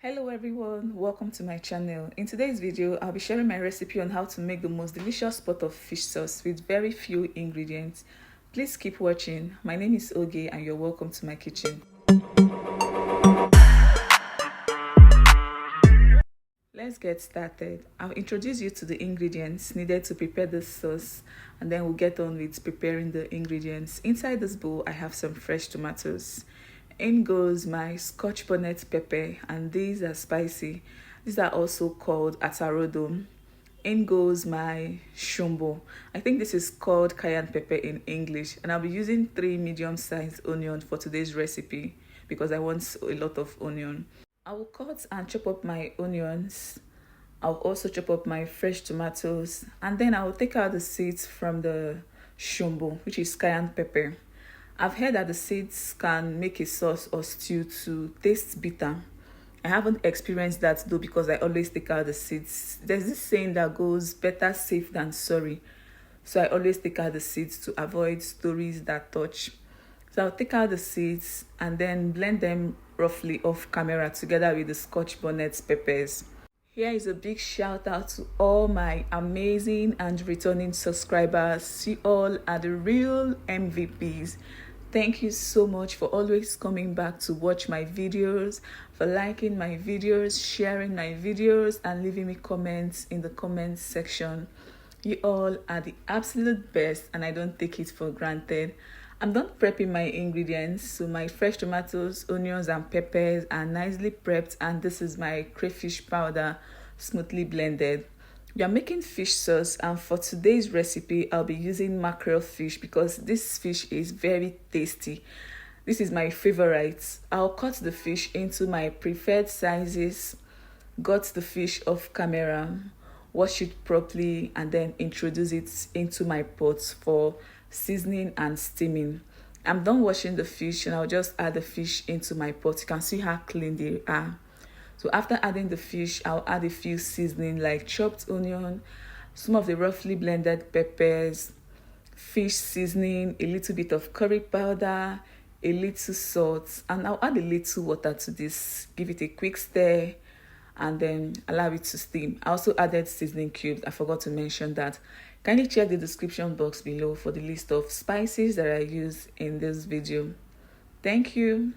Hello everyone, welcome to my channel. In today's video, I'll be sharing my recipe on how to make the most delicious pot of fish sauce with very few ingredients. Please keep watching. My name is Oge and you're welcome to my kitchen. Let's get started. I'll introduce you to the ingredients needed to prepare this sauce and then we'll get on with preparing the ingredients. Inside this bowl, I have some fresh tomatoes. In goes my scotch bonnet pepper, and these are spicy. These are also called atarodo. In goes my shumbo. I think this is called cayenne pepper in English, and I'll be using 3 medium-sized onions for today's recipe because I want a lot of onion. I will cut and chop up my onions. I'll also chop up my fresh tomatoes, and then I will take out the seeds from the shumbo, which is cayenne pepper. I've heard that the seeds can make a sauce or stew to taste bitter. I haven't experienced that though because I always take out the seeds. There's this saying that goes better safe than sorry. So I always take out the seeds to avoid stories that touch. So I'll take out the seeds and then blend them roughly off camera together with the scotch bonnet peppers. Here is a big shout out to all my amazing and returning subscribers. You all are the real MVPs. Thank you so much for always coming back to watch my videos, for liking my videos, sharing my videos, and leaving me comments in the comments section. You all are the absolute best and I don't take it for granted. I'm done prepping my ingredients. So my fresh tomatoes, onions, and peppers are nicely prepped, and this is my crayfish powder smoothly blended. We are making fish sauce, and for today's recipe I'll be using mackerel fish because this fish is very tasty. This is my favorite. I'll cut the fish into my preferred sizes, gut the fish off camera, wash it properly, and then introduce it into my pot for seasoning and steaming. I'm done washing the fish and I'll just add the fish into my pot. You can see how clean they are. So after adding the fish, I'll add a few seasoning like chopped onion, some of the roughly blended peppers, fish seasoning, a little bit of curry powder, a little salt, and I'll add a little water to this. Give it a quick stir and then allow it to steam. I also added seasoning cubes. I forgot to mention that. Kindly check the description box below for the list of spices that I use in this video. Thank you.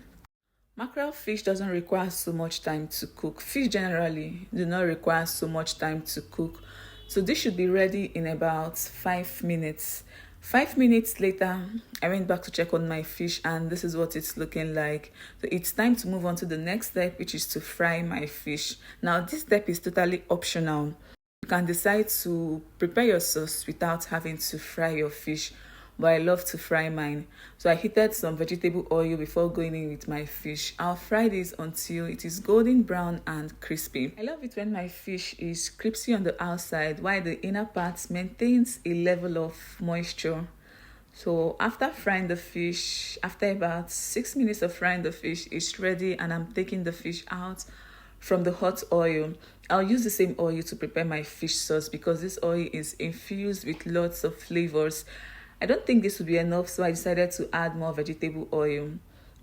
Mackerel fish doesn't require so much time to cook. Fish generally do not require so much time to cook. So this should be ready in about 5 minutes. 5 minutes later, I went back to check on my fish and this is what it's looking like. So it's time to move on to the next step, which is to fry my fish. Now this step is totally optional. You can decide to prepare your sauce without having to fry your fish, but I love to fry mine. So I heated some vegetable oil before going in with my fish. I'll fry this until it is golden brown and crispy. I love it when my fish is crispy on the outside while the inner part maintains a level of moisture. So after frying the fish, after about 6 minutes of frying the fish, it's ready and I'm taking the fish out from the hot oil. I'll use the same oil to prepare my fish sauce because this oil is infused with lots of flavors. I don't think this will be enough, so I decided to add more vegetable oil.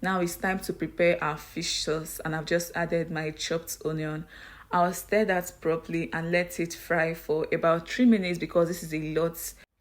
Now it's time to prepare our fish sauce and I've just added my chopped onion. I'll stir that properly and let it fry for about 3 minutes because this is a lot.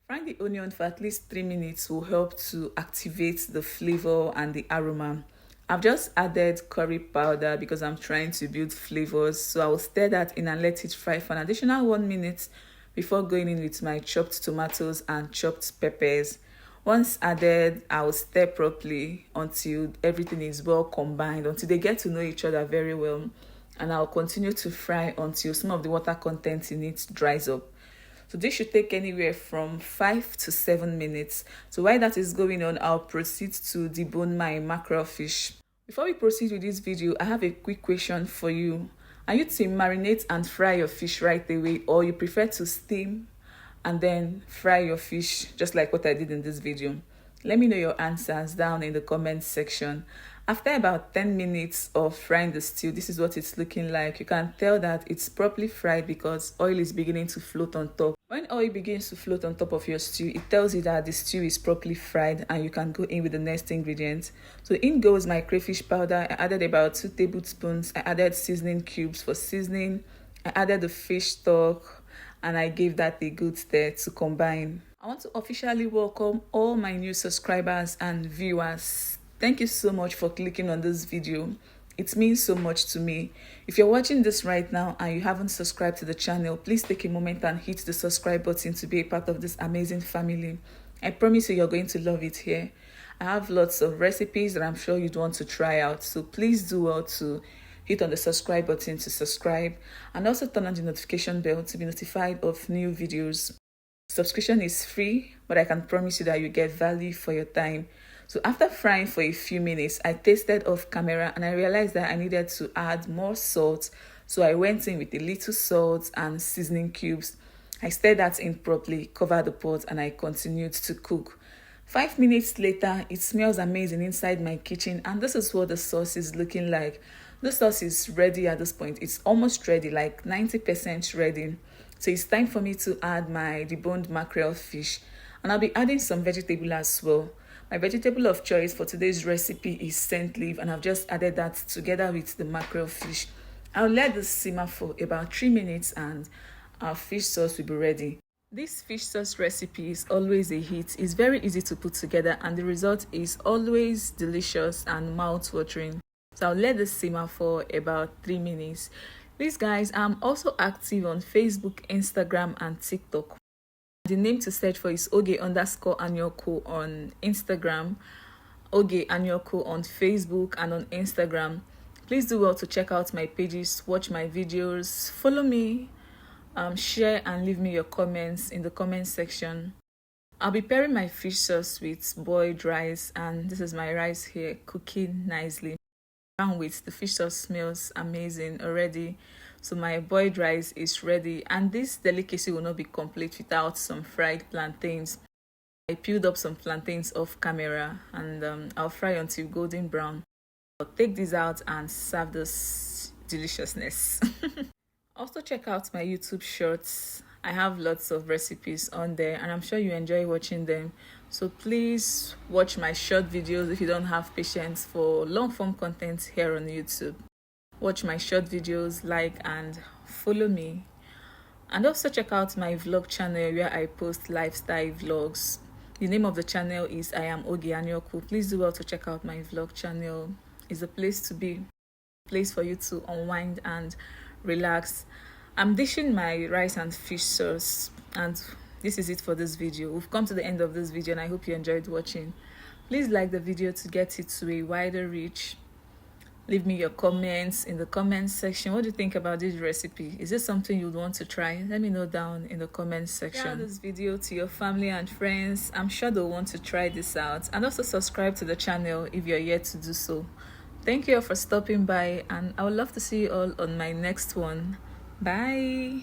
Frying the onion for at least 3 minutes will help to activate the flavor and the aroma. I've just added curry powder because I'm trying to build flavors, so I will stir that in and let it fry for an additional 1 minute before going in with my chopped tomatoes and chopped peppers. Once added, I will stir properly until everything is well combined, until they get to know each other very well. And I'll continue to fry until some of the water content in it dries up. So this should take anywhere from 5 to 7 minutes. So while that is going on, I'll proceed to debone my mackerel fish. Before we proceed with this video, I have a quick question for you. Are you to marinate and fry your fish right away, or you prefer to steam and then fry your fish just like what I did in this video? Let me know your answers down in the comment section. After about 10 minutes of frying the stew, this is what it's looking like. You can tell that it's properly fried because oil is beginning to float on top. When oil begins to float on top of your stew, it tells you that the stew is properly fried and you can go in with the next ingredient. So in goes my crayfish powder. I added about 2 tablespoons. I added seasoning cubes for seasoning. I added the fish stock and I gave that a good stir to combine. I want to officially welcome all my new subscribers and viewers. Thank you so much for clicking on this video. It means so much to me. If you're watching this right now and you haven't subscribed to the channel, please take a moment and hit the subscribe button to be a part of this amazing family. I promise you you're going to love it here. I have lots of recipes that I'm sure you'd want to try out. So please do well to hit on the subscribe button to subscribe and also turn on the notification bell to be notified of new videos. Subscription is free, but I can promise you that you get value for your time. So after frying for a few minutes, I tasted off camera and I realized that I needed to add more salt. So I went in with a little salt and seasoning cubes. I stirred that in properly, covered the pot, and I continued to cook. 5 minutes later, it smells amazing inside my kitchen, and this is what the sauce is looking like. The sauce is ready at this point. It's almost ready, like 90% ready. So it's time for me to add my deboned mackerel fish, and I'll be adding some vegetable as well. My vegetable of choice for today's recipe is scent leaf, and I've just added that together with the mackerel fish. I'll let this simmer for about 3 minutes and our fish sauce will be ready. This fish sauce recipe is always a hit. It's very easy to put together and the result is always delicious and mouth-watering. So I'll let this simmer for about 3 minutes. Please guys, I'm also active on Facebook, Instagram and TikTok. The name to search for is Oge_Anyoko on Instagram, Oge Anyoko on Facebook and on Instagram. Please do well to check out my pages, watch my videos, follow me, share and leave me your comments in the comment section. I'll be pairing my fish sauce with boiled rice, and this is my rice here cooking nicely. And with the fish sauce smells amazing already. So my boiled rice is ready, and this delicacy will not be complete without some fried plantains. I peeled up some plantains off camera and I'll fry until golden brown. I'll take these out and serve this deliciousness. Also check out my YouTube shorts. I have lots of recipes on there and I'm sure you enjoy watching them. So please watch my short videos if you don't have patience for long form content here on YouTube. Watch my short videos, like and follow me. And also check out my vlog channel where I post lifestyle vlogs. The name of the channel is I am Oge Anyoko. Please do well to check out my vlog channel. It's a place to be, a place for you to unwind and relax. I'm dishing my rice and fish sauce, and this is it for this video. We've come to the end of this video and I hope you enjoyed watching. Please like the video to get it to a wider reach. Leave me your comments in the comment section. What do you think about this recipe? Is this something you'd want to try? Let me know down in the comment section. Share this video to your family and friends. I'm sure they'll want to try this out. And also subscribe to the channel if you're yet to do so. Thank you all for stopping by, and I would love to see you all on my next one. Bye.